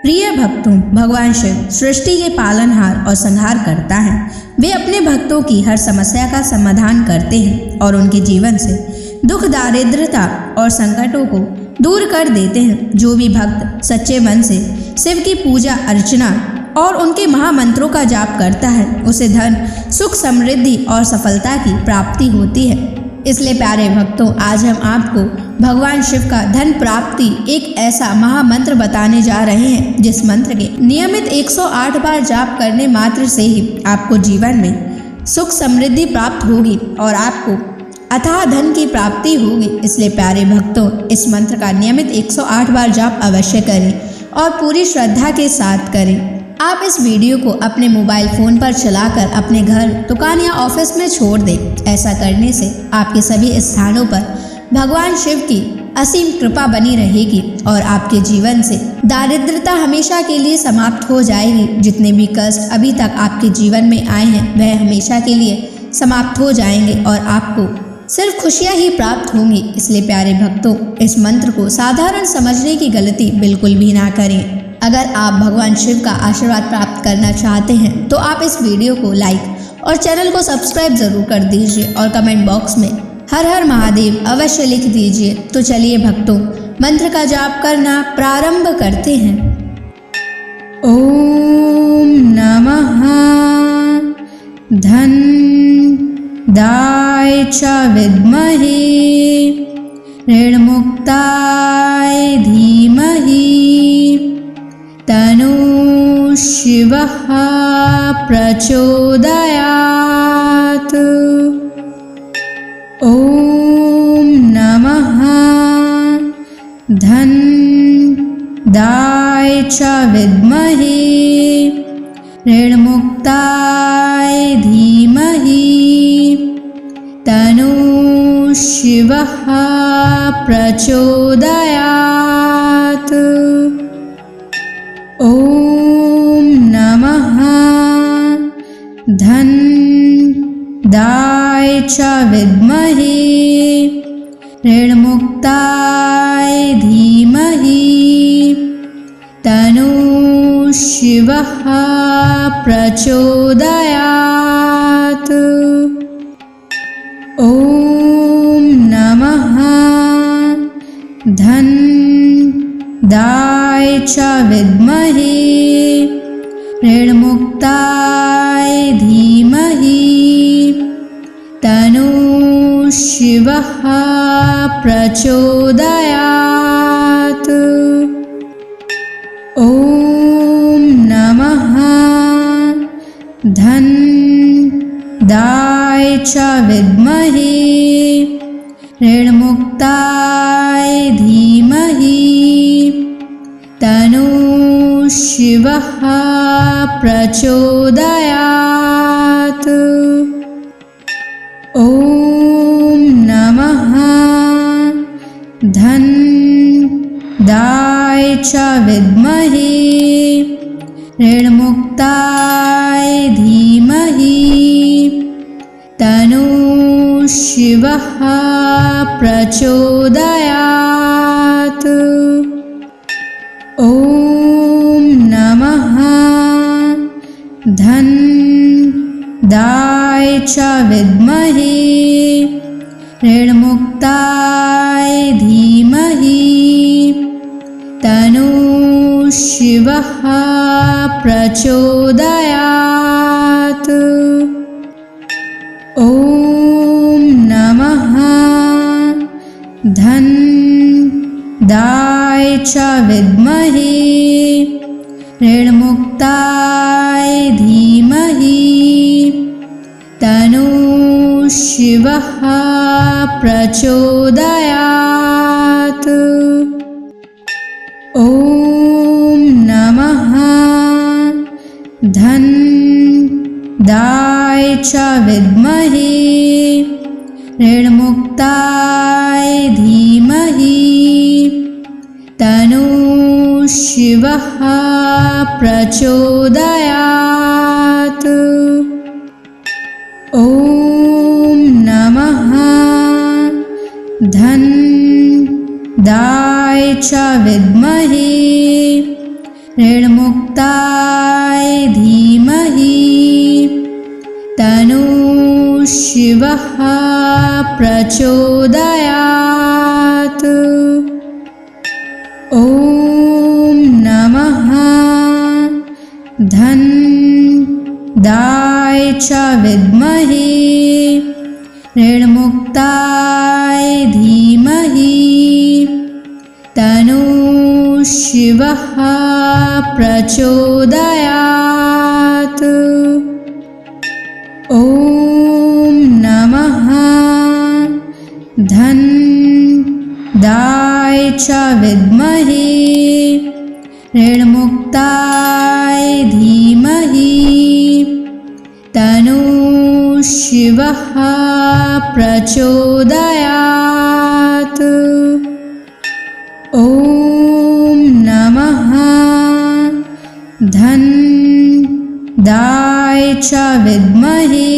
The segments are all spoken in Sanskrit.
प्रिय भक्तों, भगवान शिव सृष्टि के पालनहार और संहार करता है। वे अपने भक्तों की हर समस्या का समाधान करते हैं और उनके जीवन से दुख, दारिद्रता और संकटों को दूर कर देते हैं। जो भी भक्त सच्चे मन से शिव की पूजा अर्चना और उनके महामंत्रों का जाप करता है, उसे धन, सुख, समृद्धि और सफलता की प्राप्ति होती है। इसलिए प्यारे भक्तों, आज हम आपको भगवान शिव का धन प्राप्ति एक ऐसा महामंत्र बताने जा रहे हैं, जिस मंत्र के नियमित 108 बार जाप करने मात्र से ही आपको जीवन में सुख समृद्धि प्राप्त होगी और आपको अथाह धन की प्राप्ति होगी। इसलिए प्यारे भक्तों, इस मंत्र का नियमित 108 बार जाप अवश्य करें और पूरी श्रद्धा के साथ करें। आप इस वीडियो को अपने मोबाइल फ़ोन पर चलाकर अपने घर, दुकान या ऑफिस में छोड़ दें। ऐसा करने से आपके सभी स्थानों पर भगवान शिव की असीम कृपा बनी रहेगी और आपके जीवन से दारिद्रता हमेशा के लिए समाप्त हो जाएगी। जितने भी कष्ट अभी तक आपके जीवन में आए हैं, वह हमेशा के लिए समाप्त हो जाएंगे और आपको सिर्फ खुशियाँ ही प्राप्त होंगी। इसलिए प्यारे भक्तों, इस मंत्र को साधारण समझने की गलती बिल्कुल भी ना करें। अगर आप भगवान शिव का आशीर्वाद प्राप्त करना चाहते हैं तो आप इस वीडियो को लाइक और चैनल को सब्सक्राइब जरूर कर दीजिए और कमेंट बॉक्स में हर हर महादेव अवश्य लिख दीजिए। तो चलिए भक्तों, मंत्र का जाप करना प्रारंभ करते हैं। ओम नमः धन दाय च विद्महे ऋणमुक्ताय धीमहि तनु शिवः प्रचोदयात्। ओम नमः धन दाय च विद्महे ऋणमुक्ताय धीमहि तनु शिवः प्रचोदयात्। ओम नमः धन दाय च विद्महे ऋणमुक्ताय धीमहि तनु शिवः प्रचोदयात्। ओम नमः धन दाय च विद्महे ऋणमुक्ताय धीमहि तनु शिवः प्रचोदयात्। ओम नमः धन दाय च विद्महे ऋणमुक्ताय धीमहि तनु शिवः प्रचोदयात्। ओम नमः धन दाय च विद्महे ऋणमुक्ताय धीमहि तनु शिवः प्रचोदयात्। ओम नमः धन दाय च विद्महे ऋणमुक्ताय धीमहि तनु शिवः प्रचोदयात्। ओम नमः धन दाय च विद्महे ऋणमुक्ताय धीमहि तनु शिवः प्रचोदयात्। ओम नमः धन दाय च विद्महे ऋणमुक्ताय धीमहि तनु शिवः प्रचोदयात्। ओम नमः धन दाय च विद्महे ऋणमुक्ताय धीमहि तन्नः शिवः प्रचोदयात्। ॐ नमः धन्दाय च विद्महे ऋणमुक्ताय धीमहि तन्नः शिवः प्रचोदयात्। ॐ नमः धन्दाय च विद्महे ऋणमुक्ताय धीमहि तन्नः शिवः प्रचोदयात्। ॐ नमः धन्दाय च विद्महे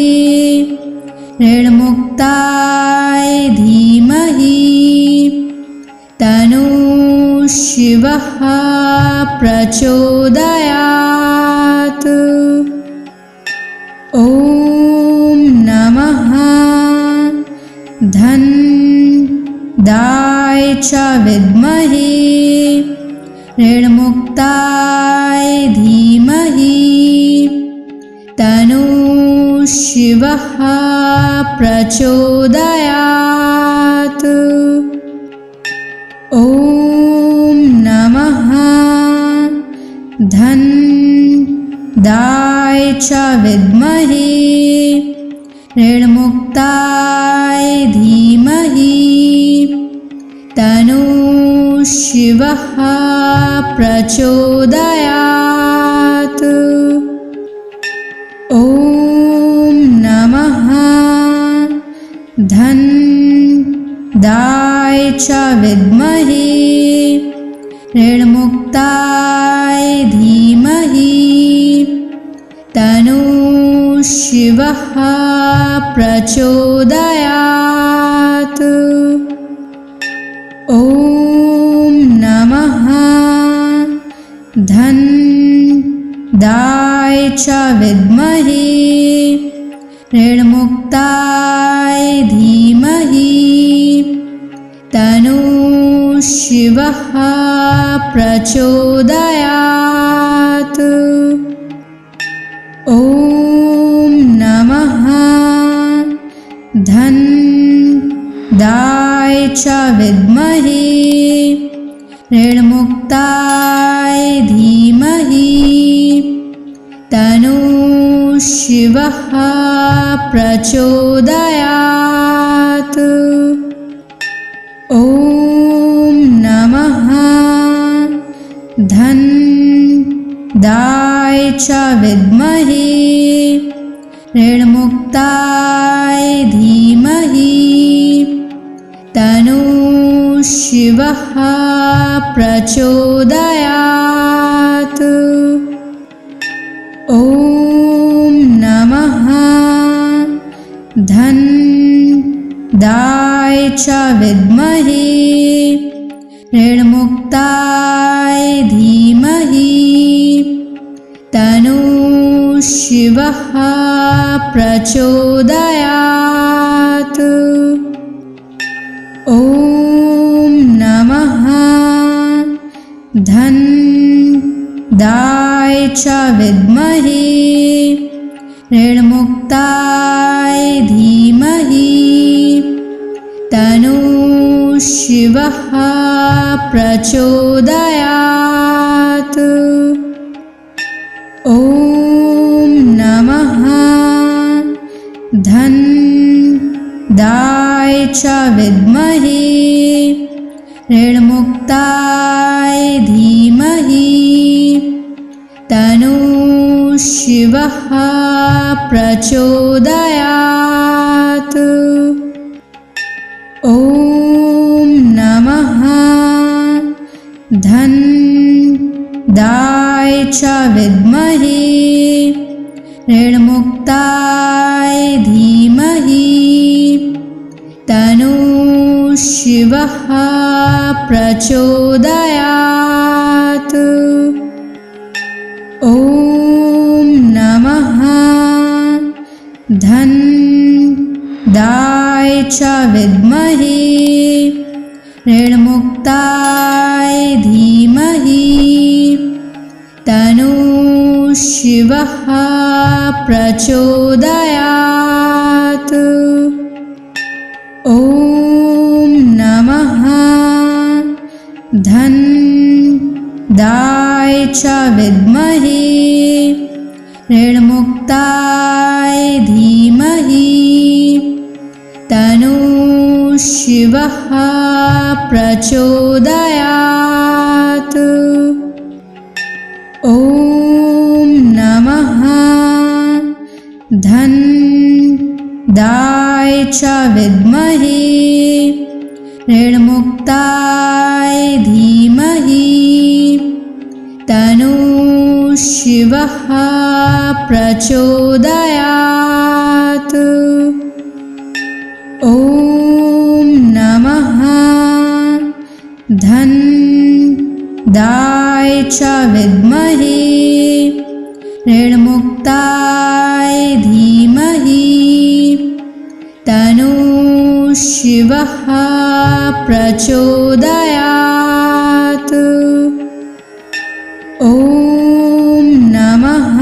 ऋणमुक्ताय धीमहि तन्नः शिवः प्रचोदयात्। ॐ नमः धन्दाय च विद्महे ऋणमुक्ताय धीमहि तन्नः शिवः प्रचोदयात्। ॐ नमः धन्दाय च विद्महे ऋणमुक्ताय धीमहि तन्नः शिवः प्रचोदयात्। ॐ नमः धन्दाय च विद्महे ऋणमुक्ताय धीमहि तन्नः शिवः प्रचोदयात्। ॐ नमः धन्दाय च विद्महे ऋणमुक्ताय धीमहि तन्नः शिवः प्रचोदयात्। ॐ नमः धन्दाय च विद्महे ऋणमुक्ताय धीमहि तन्नः शिवः प्रचोदयात्। ॐ नमः धन्दाय च विद्महे ऋणमुक्ताय धीमहि तन्नः शिवः प्रचोदयात्। ॐ नमः धन्दाय च विद्महे ऋणमुक्ताय धीमहि तन्नः शिवः प्रचोदयात्। ॐ नमः धन्दाय च विद्महे ऋणमुक्ताय धीमहि तन्नः शिवः प्रचोदयात्। ॐ नमः धन्दाय च विद्महे ऋणमुक्ताय धीमहि तन्नः शिवः प्रचोदयात्। ॐ नमः धन्दाय च विद्महे ऋणमुक्ताय धीमहि तन्नः शिवः प्रचोदयात्। च विद्महे ऋणमुक्ताय धीमहि तन्नः शिवः प्रचोदयात्। ॐ नमः धनदाय च विद्महे ऋणमुक्ताय धीमहि तन्नः शिवः प्रचोदयात्। ॐ नमः धनदाय च विद्महे ऋणमुक्ताय धीमहि तन्नः शिवः प्रचोदयात्। ॐ नमः धनदाय च विद्महे ऋणमुक्ताय धीमहि तन्नः शिवः प्रचोदयात्। ॐ नमः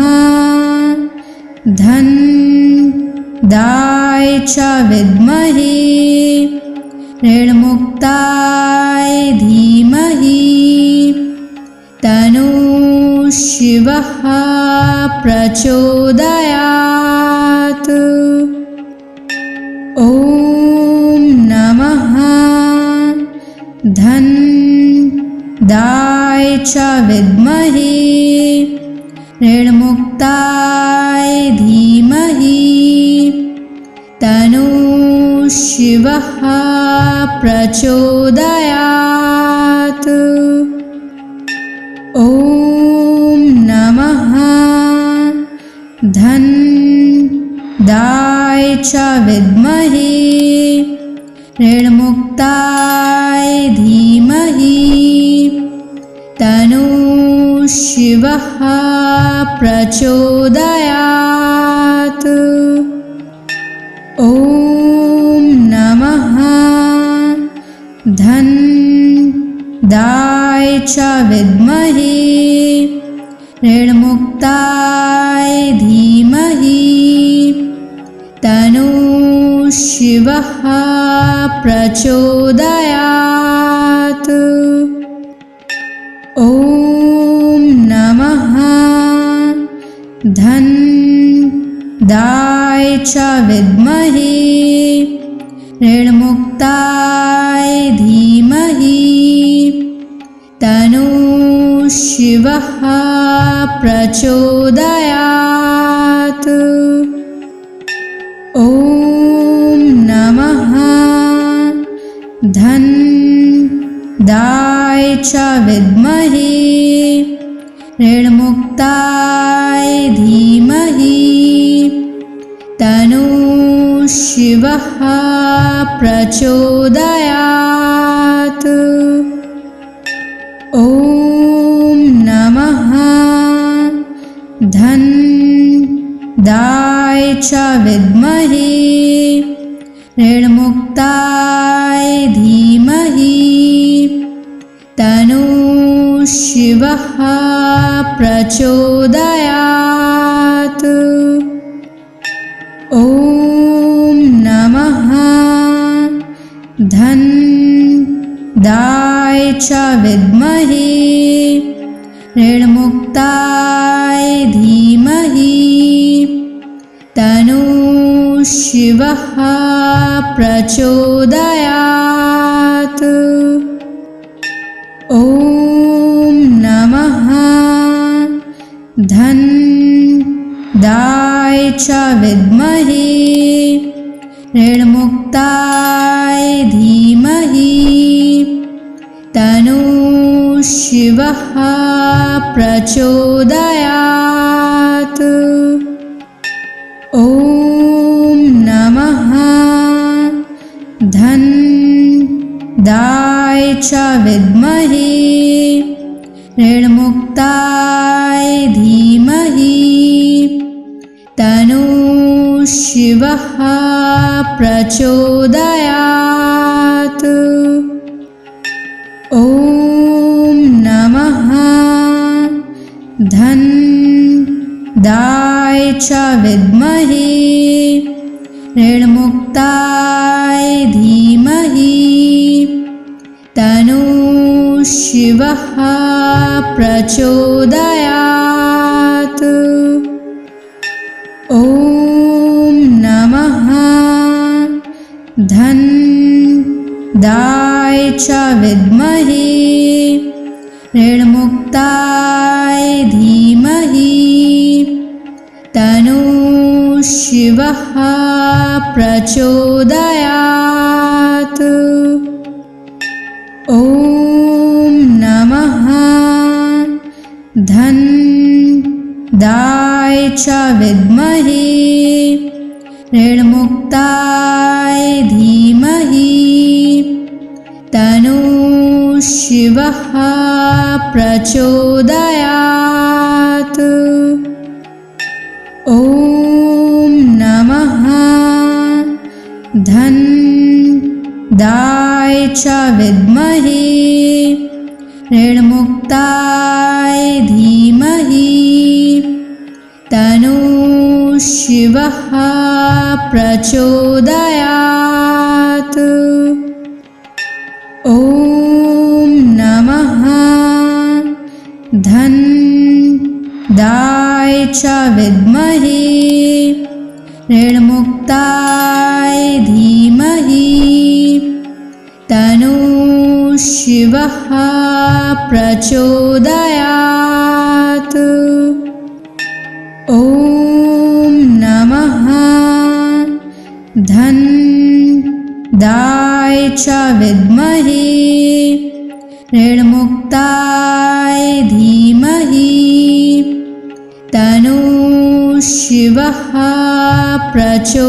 धनदाय च विद्महे ऋणमुक्ताय धीमहि तन्नः शिवः प्रचोदयात्। ॐ नमः धनदाय च विद्महे ऋणमुक्ताय धीमहि तन्नः शिवः प्रचोदयात्। ॐ नमः धनदाय च विद्महे ऋणमुक्ताय धीमहि तन्नः शिवः प्रचोदयात्। ॐ नमः धनदाय च विद्महे ऋणमुक्ताय धीमहि तन्नः शिवः प्रचोदयात्। ॐ नमः धनदाय च विद्महे ऋणमुक्ताय धीमहि तन्नः शिवः प्रचोदयात्। ॐ नमः धनदाय च विद्महे ऋणमुक्ताय धीमहि तन्नः शिवः प्रचोदयात्। ॐ नमः धनदाय च विद्महे ऋणमुक्ताय धीमहि तन्नः शिवः प्रचोदयात्। ॐ नमः धनदाय च विद्महे ऋणमुक्ताय धीमहि तन्नः शिवः प्रचोदयात्। ॐ नमः धनदाय च विद्महे ऋणमुक्ताय धीमहि तन्नः शिवः प्रचोदयात्। ॐ नमः धनदाय च विद्महे ऋणमुक्ताय धीमहि तन्नः शिवः प्रचोदयात्। ॐ नमः धन्दाय च विद्महे ऋणमुक्ताय धीमहि तन्नो शिवः प्रचोदयात्। ॐ नमः धन्दाय च विद्महे ऋणमुक्ताय धीमहि तन्नो शिवः प्रचोदयात्। ॐ नमः धन्दाय च विद्महे ऋणमुक्ताय धीमहि तन्नो शिवः प्रचोदयात्। ॐ नमः धन्दाय च विद्महे ऋणमुक्ताय धीमहि तन्नो शिवः प्रचोदयात्। ॐ नमः धन्दाय च विद्महे ऋणमुक्ताय धीमहि तन्नो शिवः प्रचोदयात्। ॐ नमः धन्दाय च विद्महे ऋणमुक्ताय धीमहि तन्नो शिवः प्रचोदयात्।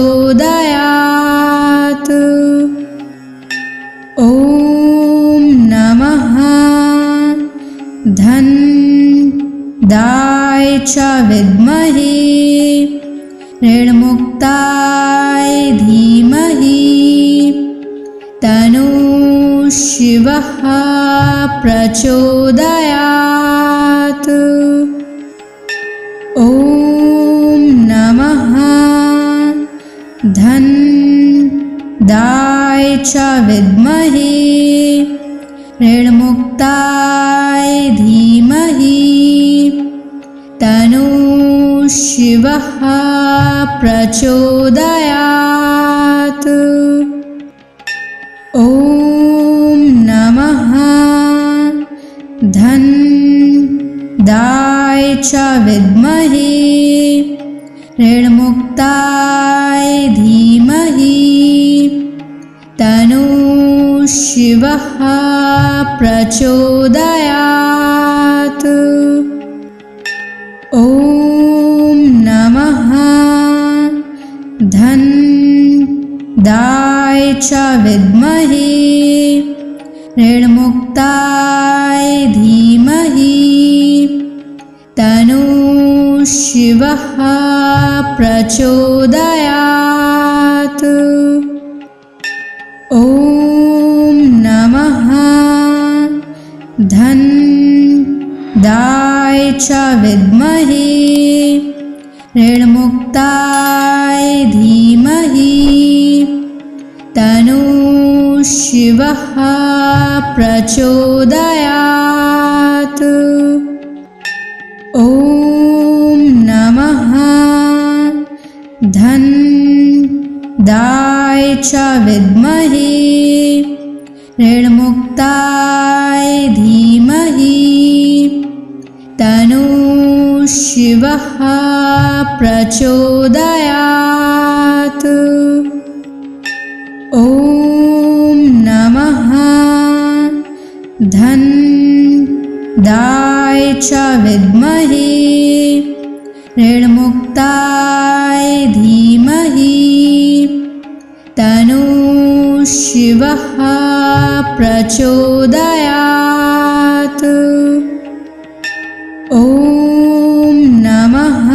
ॐ नमः धन्दाय च विद्महे ऋणमुक्ताय धीमहि तन्नो शिवः प्रचोदयात्। ॐ नमः धन्दाय च विद्महे ऋणमुक्ताय धीमहि तन्नो शिवः प्रचोदयात्। ॐ नमः धन्दाय च विद्महे ऋणमुक्ताय धीमहि तन्नो शिवः प्रचोदयात्। ॐ नमः धन्दाय च विद्महे ऋणमुक्ताय धीमहि तन्नो शिवः प्रचोदयात्। ॐ नमः धन्दाय च विद्महे ऋणमुक्ताय धीमहि तन्नो शिवः प्रचोदयात्। ॐ नमः धन्दाय च विद्महे ऋणमुक्ताय धीमहि तन्नो शिवः प्रचोदयात्। ॐ नमः धन्दाय च विद्महे ऋणमुक्ताय धीमहि तन्नो शिवः प्रचोदयात्। ॐ नमः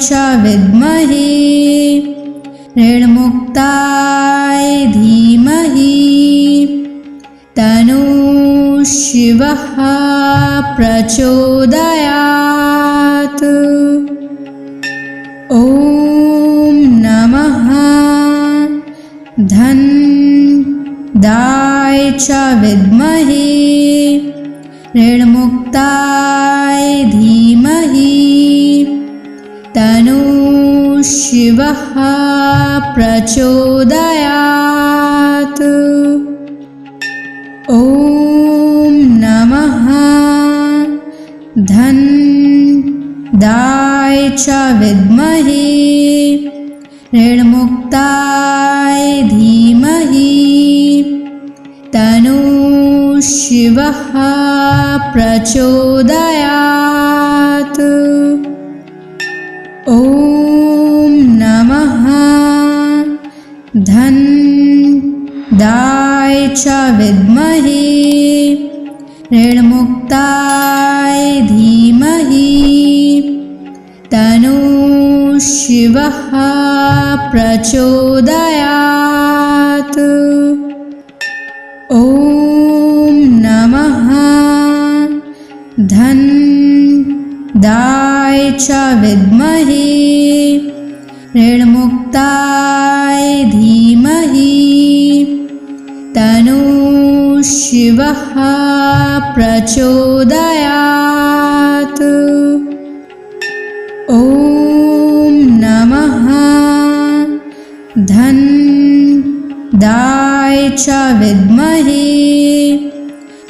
च विद्महे ऋणमुक्ताय धीमहि तन्नः शिवः प्रचोदयात्। ॐ नमः धनदाय च विद्महे ऋणमुक्ताय धीमहि तन्नः शिवः प्रचोदयात्। ॐ नमः धनदाय च विद्महे ऋणमुक्ताय धीमहि तन्नः शिवः प्रचोदयात्। ॐ नमः धनदाय च विद्महे ऋणमुक्ताय धीमहि तन्नः शिवः प्रचोदयात्। ॐ नमः धनदाय च विद्महे ऋणमुक्ताय धीमहि तन्नः शिवः प्रचोदयात्। ॐ नमः धनदाय च विद्महे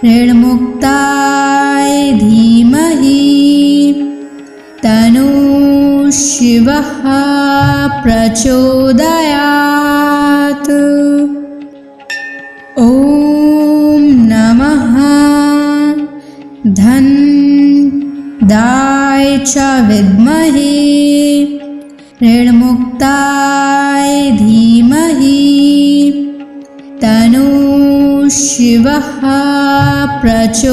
ऋणमुक्ताय धीमहि तन्नः शिवः प्रचोदयात्। ॐ नमः धनदाय च विद्महे ऋणमुक्ताय धीमहि तन्नः शिवः प्रचोदयात्।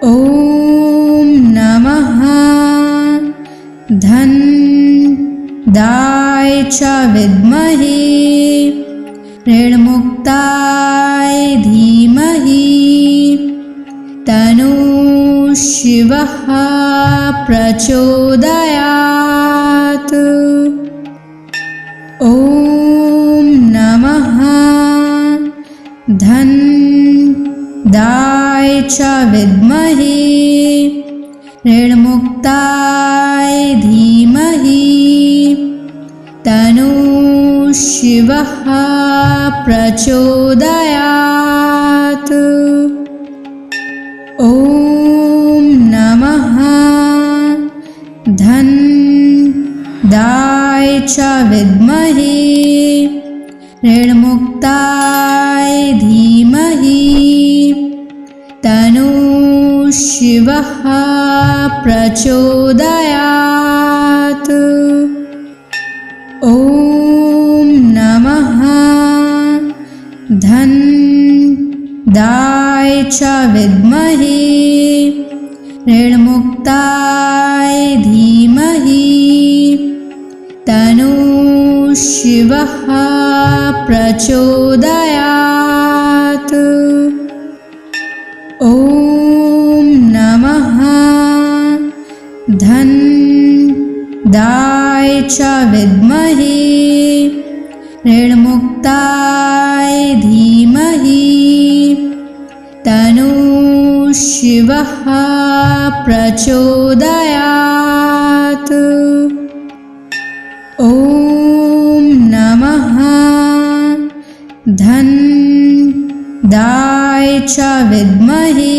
ॐ नमः धनदाय च विद्महे ऋणमुक्ताय धीमहि तन्नः शिवः प्रचोदयात्। ॐ नमः धनदाय च विद्महे ऋणमुक्ताय धीमहि तन्नः शिवः प्रचोदयात्। ॐ नमः धनदाय च विद्महे ऋणमुक्ताय धीमहि तन्नः शिवः प्रचोदयात्। ॐ नमः धनदाय च विद्महे ऋणमुक्ताय धीमहि तन्नः शिवः प्रचोदयात्। ॐ नमः धनदाय च विद्महे ऋणमुक्ताय धीमहि तन्नः शिवः प्रचोदयात्। ॐ नमः धनदाय च विद्महे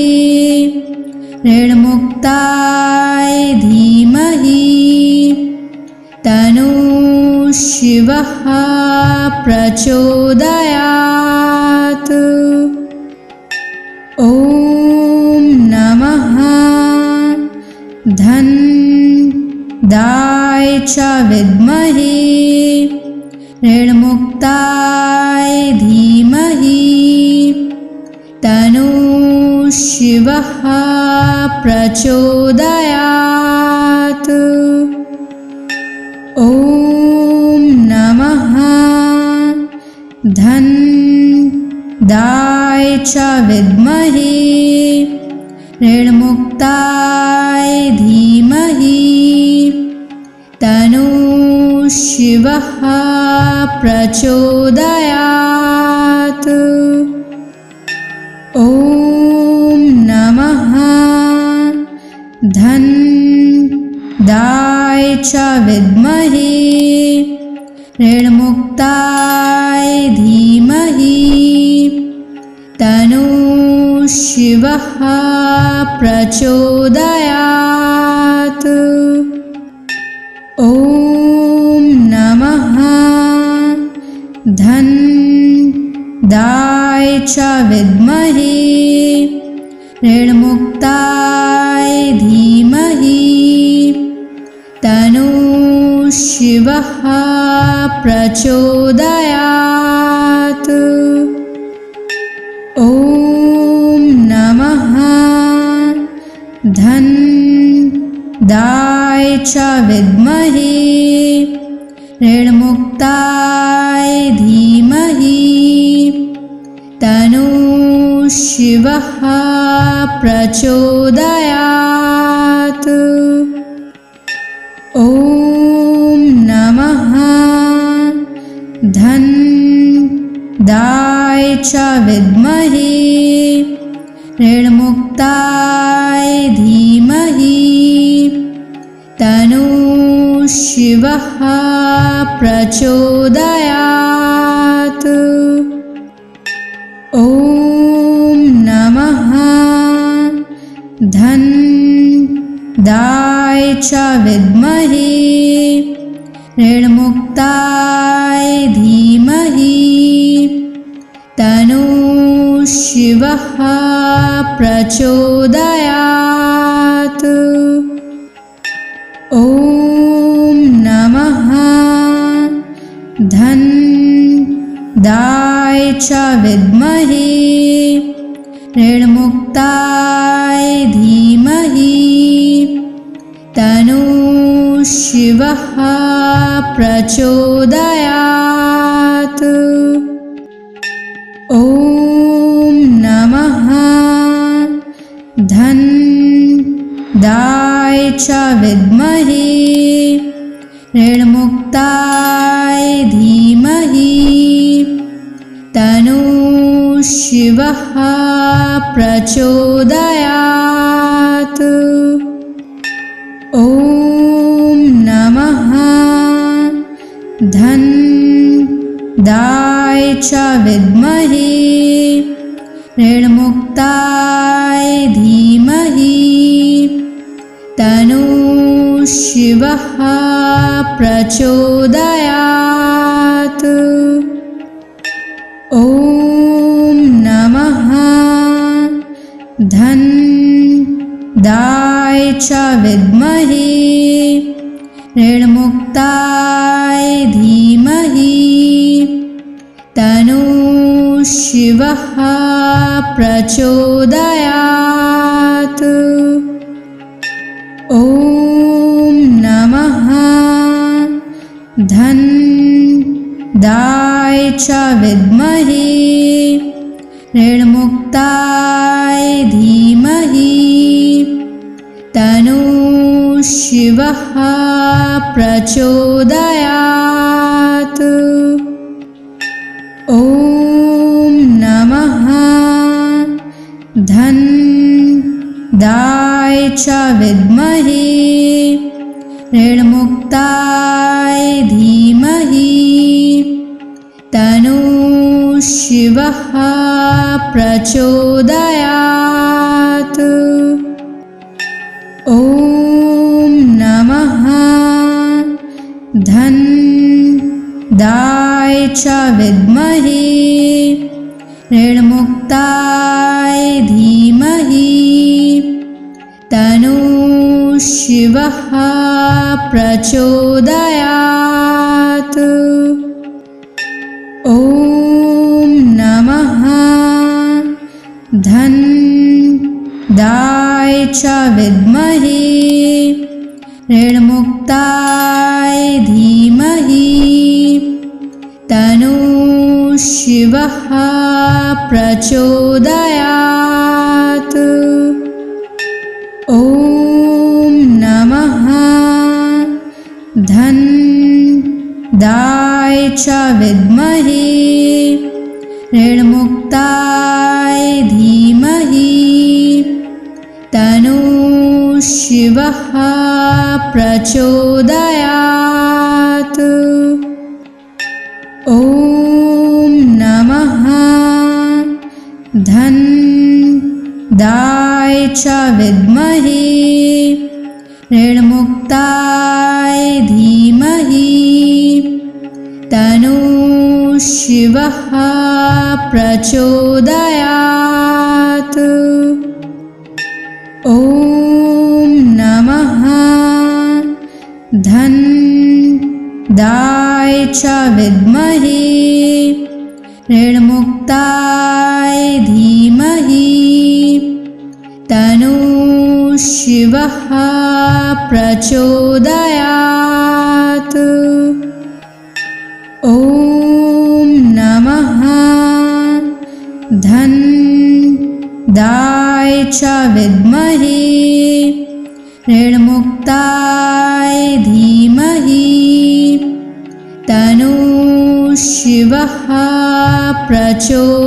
ऋणमुक्ताय धीमहि तन्नः शिवः प्रचोदयात्। ॐ नमः धनदाय च विद्महे ऋणमुक्ताय धीमहि तन्नः शिवः शिवः प्रचोदयात्। ॐ नमः धन्दाय च विद्महे ऋणमुक्ताय धीमहि तन्नो शिवः प्रचोदयात्। ॐ नमः धन्दाय च विद्महे ऋणमुक्ताय धीमहि तन्नो शिवः प्रचोदयात्। ॐ नमः धन्दाय च विद्महे ऋणमुक्ताय धीमहि तन्नो शिवः प्रचोदयात्। ॐ नमः धन्दाय च विद्महे ऋणमुक्ताय धीमहि तन्नो शिवः प्रचोदयात्। ॐ नमः धन्दाय च विद्महे ऋणमुक्ताय धीमहि तन्नो शिवः प्रचोदयात्। ॐ नमः धन्दाय च विद्महे ऋणमुक्ताय धीमहि तन्नो शिवः प्रचोदयात्। ॐ नमः धन्दाय च विद्महे ऋणमुक्ताय धीमहि तन्नो शिवः प्रचोदयात्। ॐ नमः धन्दाय च विद्महे ऋणमुक्ताय धीमहि तन्नो शिवः प्रचोदयात्। ॐ नमः धन्दाय च विद्महे ऋणमुक्ताय धीमहि तन्नो शिवः प्रचोदयात्। ॐ नमः धन्दाय च विद्महे ऋणमुक्ताय धीमहि तन्नो शिवः प्रचोदयात्। ॐ नमः धन्दाय च विद्महे ऋणमुक्ताय धीमहि तन्नो शिवः प्रचोदयात्। ॐ नमः धन्दाय च विद्महे ऋणमुक्ताय धीमहि तन्नो शिवः प्रचोदयात्। ॐ नमः धन्दाय च विद्महे ऋणमुक्ताय धीमहि तन्नो शिवः प्रचोदयात्। ॐ नमः धन्दाय च विद्महे ऋणमुक्ताय धीमहि तन्नो शिवः प्रचोदयात्। ॐ नमः धनदाय च विद्महे ऋणमुक्ताय धीमहि तन्नो शिवः प्रचोदयात्। ॐ नमः धनदाय च विद्महे ऋणमुक्ताय धीमहि तन्नो शिवः प्रचोदयात्। ॐ नमः धनदाय च विद्महे ऋणमुक्ताय धीमहि तन्नो शिवः प्रचोदयात्। ॐ नमः धनदाय च विद्महे ऋणमुक्ताय धीमहि तन्नो शिवः प्रचोदयात्।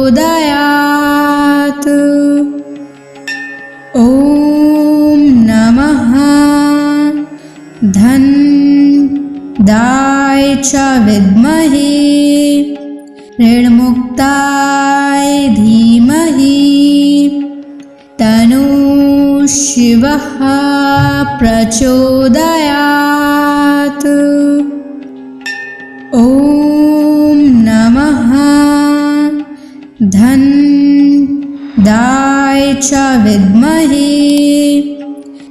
ॐ नमः धनदाय च विद्महे ऋणमुक्ताय धीमहि तन्नो शिवः प्रचोदयात्। ॐ नमः धनदाय च विद्महे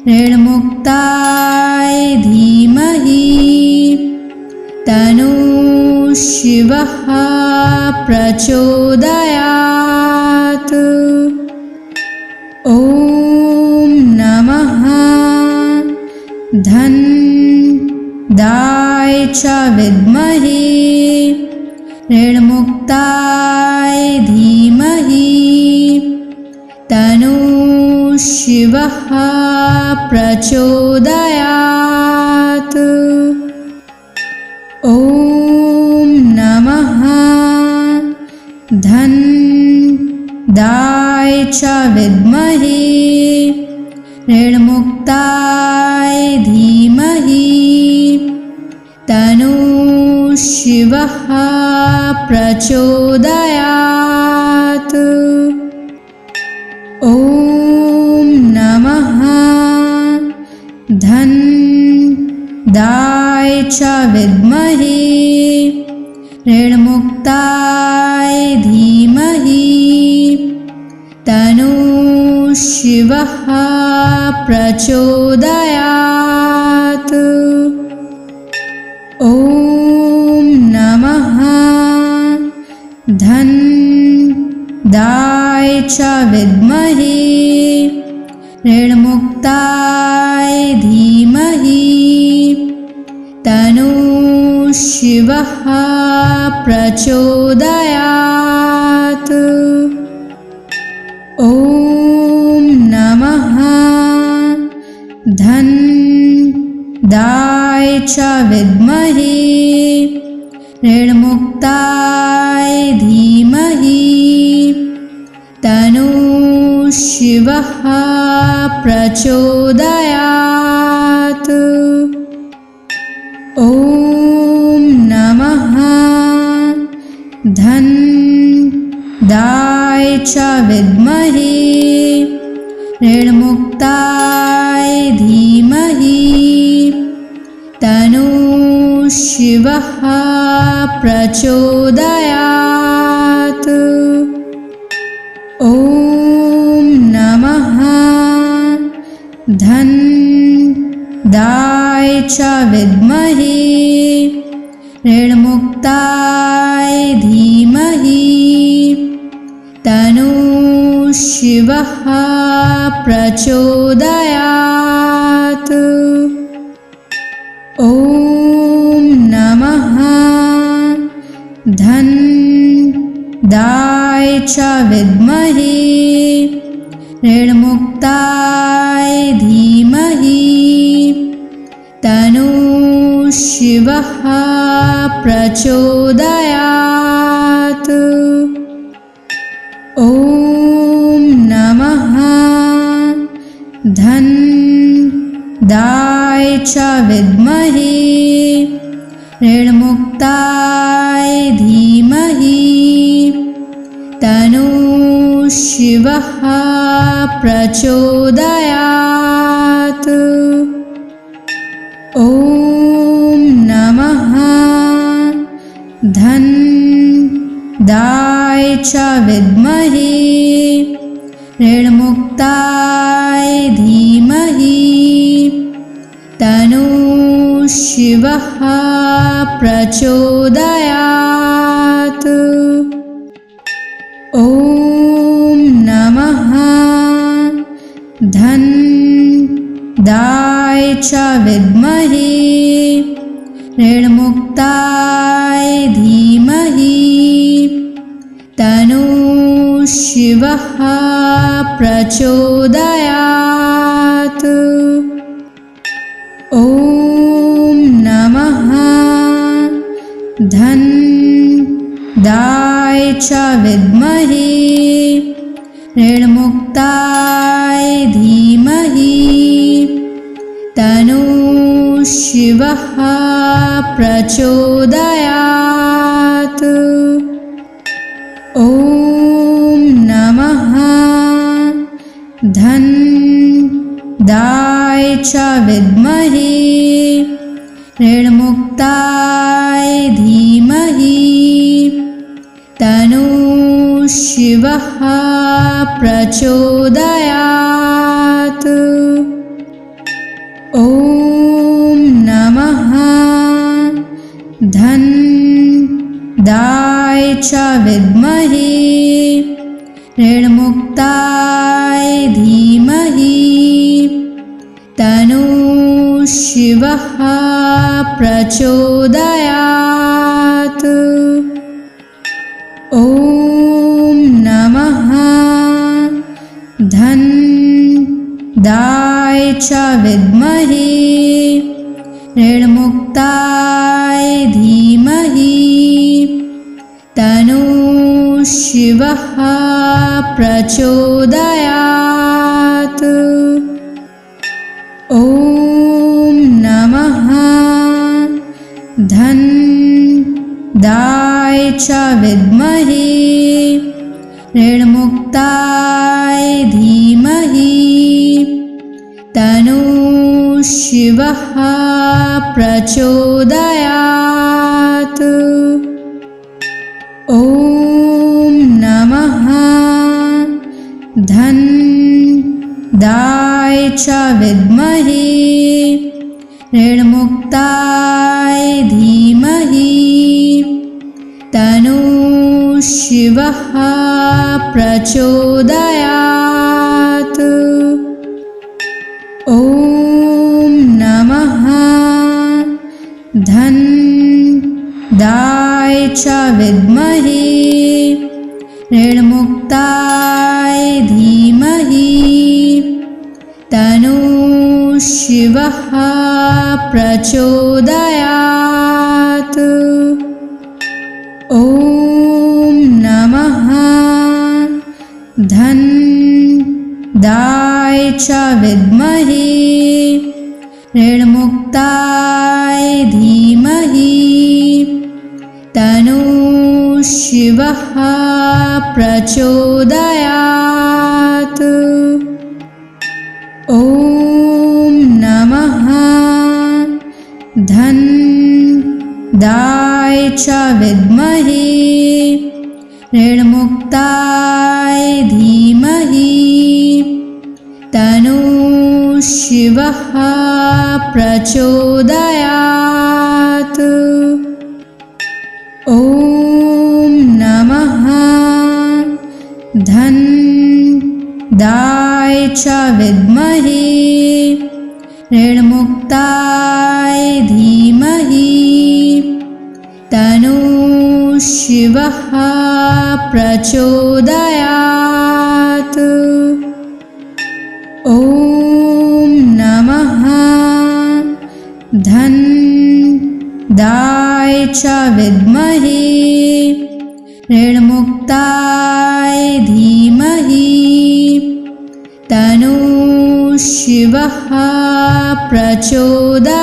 ऋणमुक्ताय धीमहि तन्नो शिवः प्रचोदयात्। ॐ नमः धनदाय च विद्महे ऋणमुक्ताय धीमहि तन्नो शिवः प्रचोदयात्। ॐ नमः धनदाय च विद्महे ऋणमुक्ताय धीमहि तन्नो शिवः प्रचोदयात्। ॐ नमः धनदाय च विद्महे ऋणमुक्ताय धीमहि तन्नो शिवः प्रचोदयात्। ॐ नमः धनदाय च विद्महे ऋणमुक्ताय धीमहि तन्नो शिवः प्रचोदयात्। ॐ नमः धनदाय च विद्महे ऋणमुक्ताय धीमहि तन्नो शिवः प्रचोदयात्। ॐ नमः धनदाय च विद्महे ऋणमुक्ताय धीमहि तन्नो शिवः प्रचोदयात्। ॐ नमः धनदाय च विद्महे ऋणमुक्ताय धीमहि तन्नो शिवः प्रचोदयात्। ॐ नमः धन्दाय च विद्महे ऋणमुक्ताय धीमहि तन्नो शिवः प्रचोदयात्। ॐ नमः धन्दाय च विद्महे ऋणमुक्ताय धीमहि तन्नो शिवः प्रचोदयात्। ॐ नमः धन्दाय च विद्महे ऋणमुक्ताय धीमहि तन्नो शिवः प्रचोदयात्। ॐ नमः धन्दाय च विद्महे ऋणमुक्ताय धीमहि तन्नो शिवः प्रचोदयात्। ॐ नमः धन्दाय च विद्महे ऋणमुक्ताय धीमहि तन्नो शिवः प्रचोदयात्। ॐ नमः धन्दाय च विद्महे ऋणमुक्ताय धीमहि तन्नो शिवः प्रचोदयात्। ॐ नमः धन्दाय च विद्महे ऋणमुक्ताय धीमहि तन्नो शिवः प्रचोदयात्। ॐ नमः धन्दाय च विद्महे ऋणमुक्ताय धीमहि तन्नो शिवः प्रचोदयात्। ॐ नमः धन्दाय च विद्महे ऋणमुक्ताय धीमहि तन्नो शिवः प्रचोदयात्। ॐ नमः धन्दाय च विद्महे ऋणमुक्ताय धीमहि तन्नो शिवः प्रचोदयात्। ॐ नमः धन्दाय च विद्महे ऋणमुक्ताय धीमहि तन्नो शिवः प्रचोदयात्। ॐ नमः धन्दाय च विद्महे ऋणमुक्ताय धीमहि तन्नो शिवः प्रचोदयात्। ॐ नमः धन्दाय च विद्महे ऋणमुक्ताय धीमहि तन्नो शिवः प्रचोदयात्। ॐ नमः च विद्महे ऋणमुक्ताय धीमहि तन्नो शिवः प्रचोदयात्। ॐ नमः धन्दाय च विद्महे ऋणमुक्ताय धीमहि तन्नो शिवः प्रचोदयात्।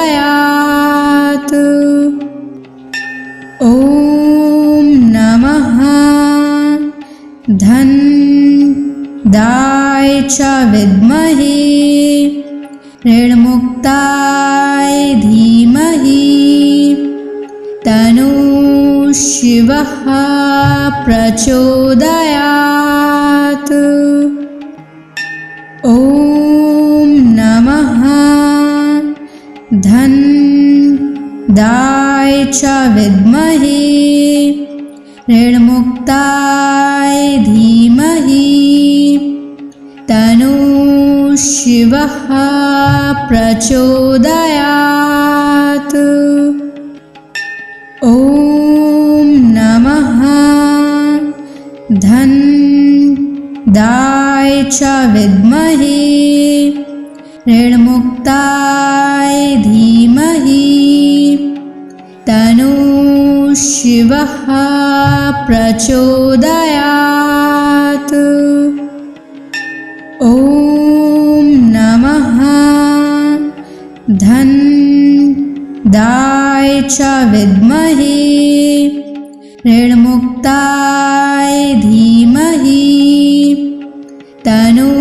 ॐ नमः धन्दाय च विद्महे ऋणमुक्ताय धीमहि तन्नो शिवः प्रचोदयात्। ॐ नमः धन्दाय च विद्महे ऋणमुक्ताय धीमहि तन्नो शिवः प्रचोदयात्। ॐ नमः धन्दाय च विद्महे ऋणमुक्ताय धीमहि तन्नो शिवः प्रचोदयात्। ॐ नमः धन्दाय च विद्महे ऋणमुक्ताय धीमहि तन्नो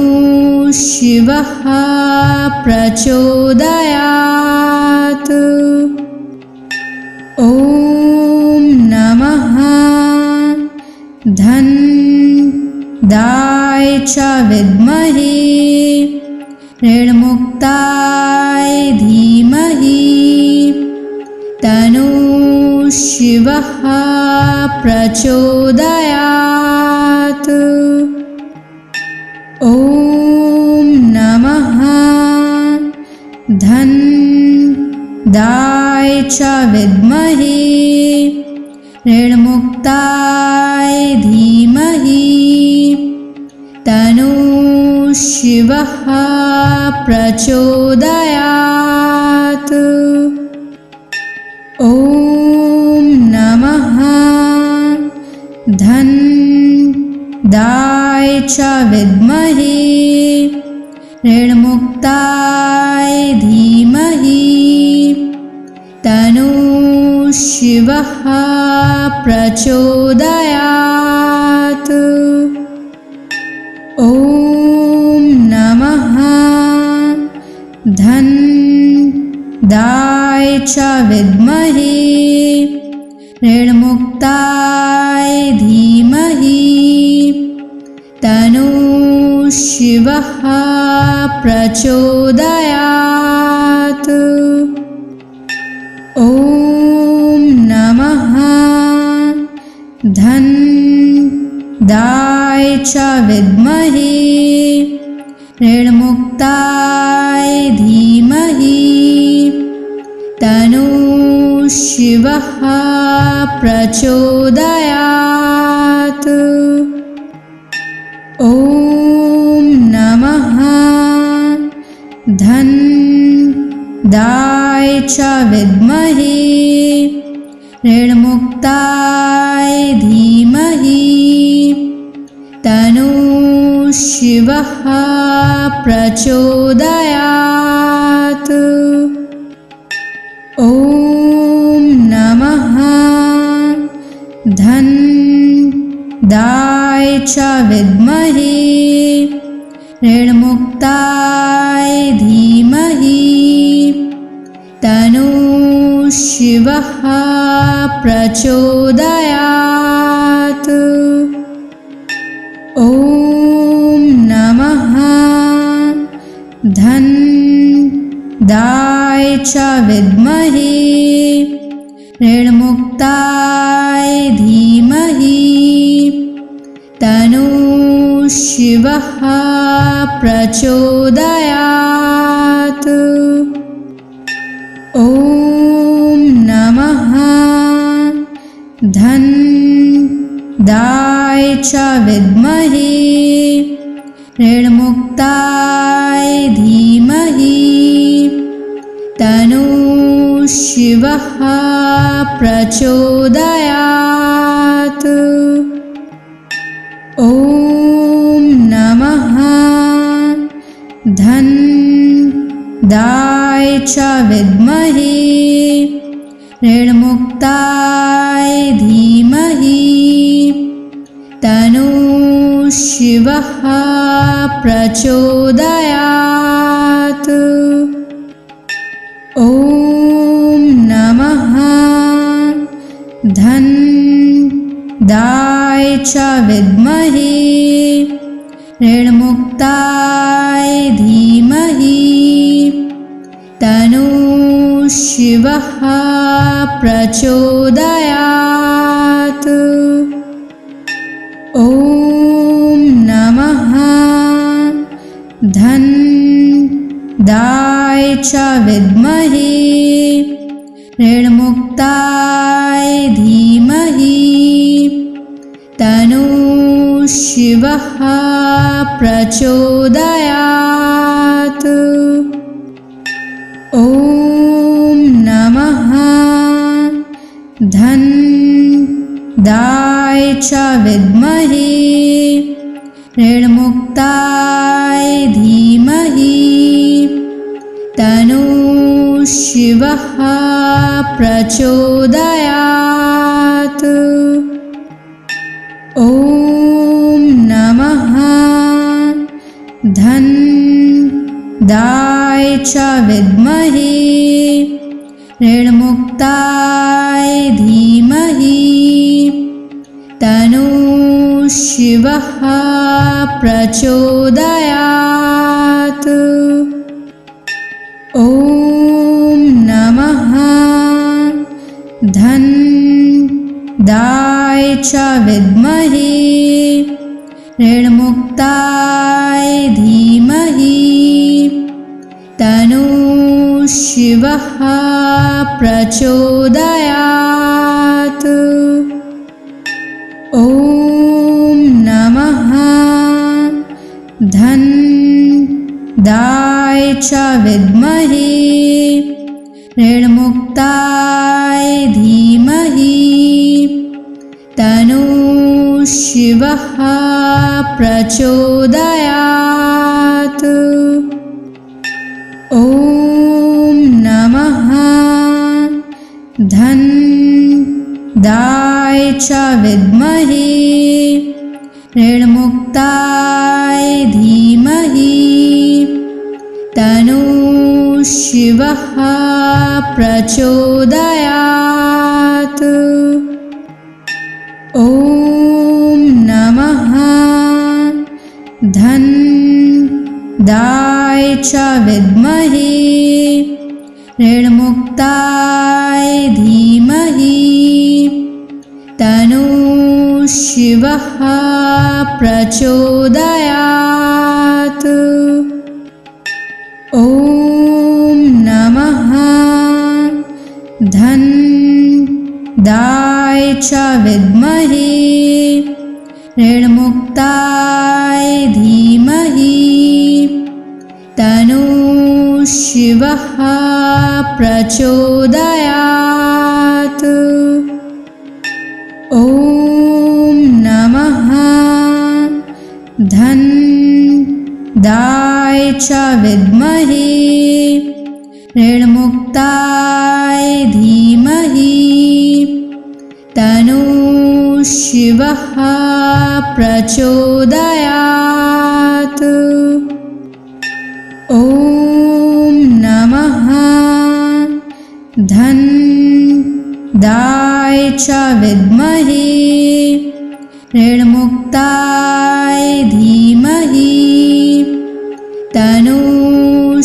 शिवः प्रचोदयात्। ॐ नमः धन्दाय च विद्महे ऋणमुक्ताय धीमहि तन्नो शिवः प्रचोदयात्। ॐ नमः धन्दाय च विद्महे ऋणमुक्ताय धीमहि तन्नो शिवः प्रचोदयात्। ॐ नमः धन्दाय च विद्महे ऋणमुक्ताय धीमहि तन्नो शिवः प्रचोदयात्। ॐ नमः धन्दाय च विद्महे ऋणमुक्ताय धीमहि तन्नो शिवः प्रचोदयात्। ॐ नमः धन्दाय च विद्महे ऋणमुक्ताय धीमहि तन्नो शिवः प्रचोदयात्। ॐ नमः धन्दाय च विद्महे ऋणमुक्ताय धीमहि तन्नो शिवः प्रचोदयात्। ॐ नमः धन्दाय च विद्महे ऋणमुक्ताय धीमहि तन्नो शिवः प्रचोदयात्। ॐ नमः धन्दाय च विद्महे ऋणमुक्ताय धीमहि तन्नो शिवः प्रचोदयात्। ॐ नमः धन्दाय च विद्महे ऋणमुक्ताय धीमहि तन्नो शिवः प्रचोदयात्। ॐ नमः धन्दाय च विद्महे ऋणमुक्ताय धीमहि तन्नो शिवः प्रचोदयात्। ॐ नमः धन्दाय च विद्महे ऋणमुक्ताय धीमहि तन्नो शिवः प्रचोदयात्। ॐ नमः धन्दाय च विद्महे ऋणमुक्ताय धीमहि तन्नो शिवः प्रचोदयात्। ॐ नमः धन्दाय च विद्महे ऋणमुक्ताय धीमहि तन्नो शिवः प्रचोदयात्। ॐ नमः धन्दाय च विद्महे ऋणमुक्ताय धीमहि तन्नो शिवः प्रचोदयात्। ॐ नमः धन्दाय च विद्महे ऋणमुक्ताय धीमहि तन्नो शिवः प्रचोदयात्। ॐ नमः धन्दाय च विद्महे ऋणमुक्ताय धीमहि तन्नो शिवः प्रचोदयात्। ॐ नमः धन्दाय च विद्महे ऋणमुक्ताय धीमहि तन्नो शिवः प्रचोदयात्। ॐ नमः धन्दाय च विद्महे ऋणमुक्ताय धीमहि तन्नो शिवः प्रचोदयात्। ॐ नमः धन्दाय च विद्महे ऋणमुक्ताय धीमहि तन्नो शिवः प्रचोदयात्। ॐ नमः धन्दाय च विद्महे ऋणमुक्ताय धीमहि तन्नो शिवः प्रचोदयात्। ॐ नमः धन्दाय च विद्महे ऋणमुक्ताय धीमहि तन्नो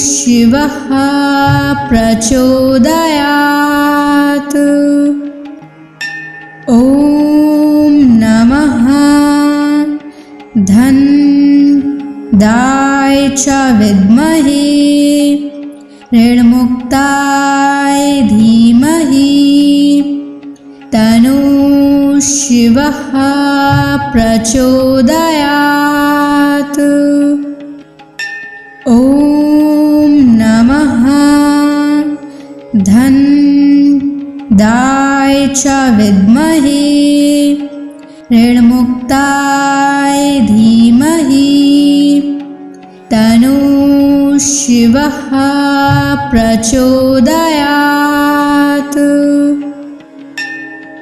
शिवः प्रचोदयात्। ॐ नमः धन्दाय च विद्महे ऋणमुक्ताय धीमहि तन्नो शिवः प्रचोदयात्। ॐ नमः धन्दाय च विद्महे ऋणमुक्ताय धीमहि तन्नो शिवः प्रचोदयात्।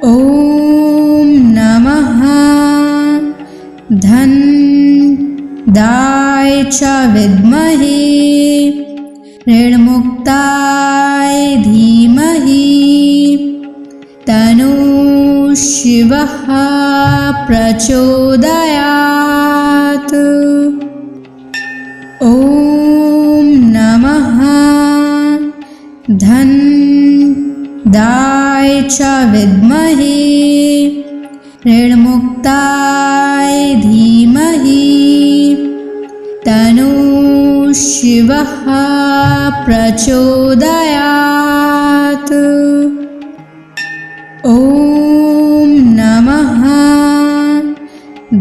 ॐ नमः धन्दाय च विद्महे ऋणमुक्ताय धीमहि तन्नो शिवः प्रचोदयात्। ॐ नमः धन्दाय च विद्महे ऋणमुक्ताय धीमहि तन्नो शिवः प्रचोदयात्। ॐ नमः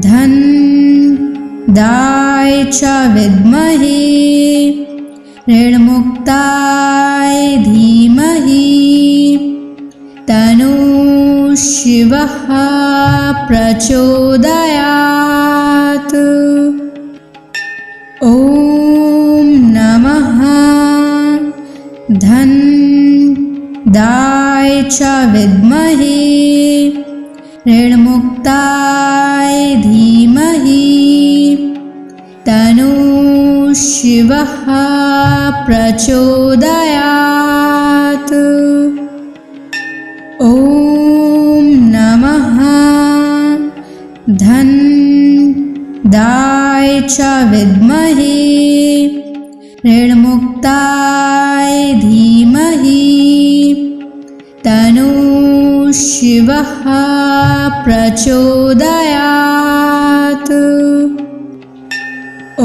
धन्दाय च विद्महे ऋणमुक्ताय धीमहि तन्नो शिवः प्रचोदयात्। ॐ नमः धन्दाय च विद्महे ऋणमुक्ताय धीमहि तन्नो शिवः प्रचोदयात्। ॐ नमः धन्दाय च विद्महे ऋणमुक्ताय धीमहि तन्नो शिवः प्रचोदयात्।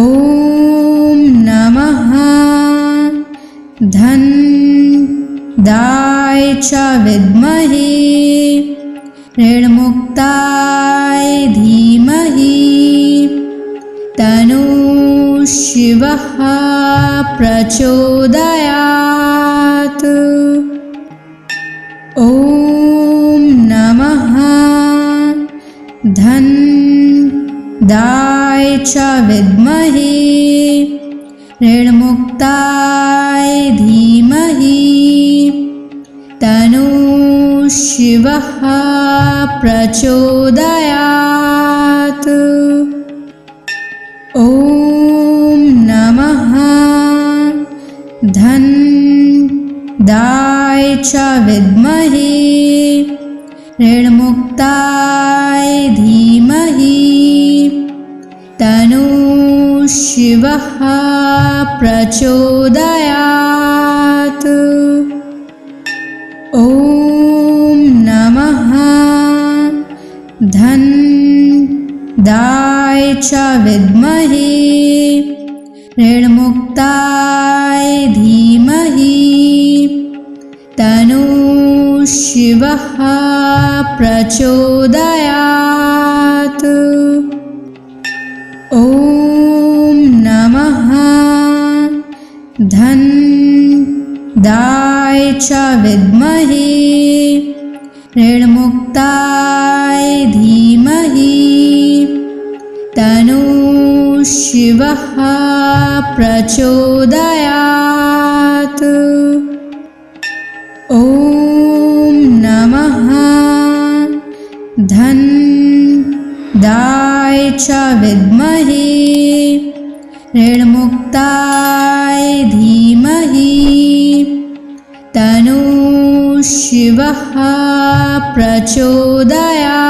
ॐ नमः धन्दाय च विद्महे ऋणमुक्ताय धीमहि तन्नो शिवः प्रचोदयात्। ॐ नमः धन्दाय च विद्महे ऋणमुक्ताय धीमहि तन्नो शिवः प्रचोदयात्। ॐ नमः धन्दाय च विद्महे ऋणमुक्ताय धीमहि तन्नो शिवः प्रचोदयात्। ॐ नमः धन्दाय च विद्महे ऋणमुक्ताय धीमहि तन्नो शिवः प्रचोदयात्। ॐ नमः धन्दाय च विद्महे ऋणमुक्ताय धीमहि तन्नो शिवः प्रचोदयात्। ॐ नमः धन्दाय च विद्महे ऋणमुक्ताय धीमहि तन्नो शिवः प्रचोदयात्।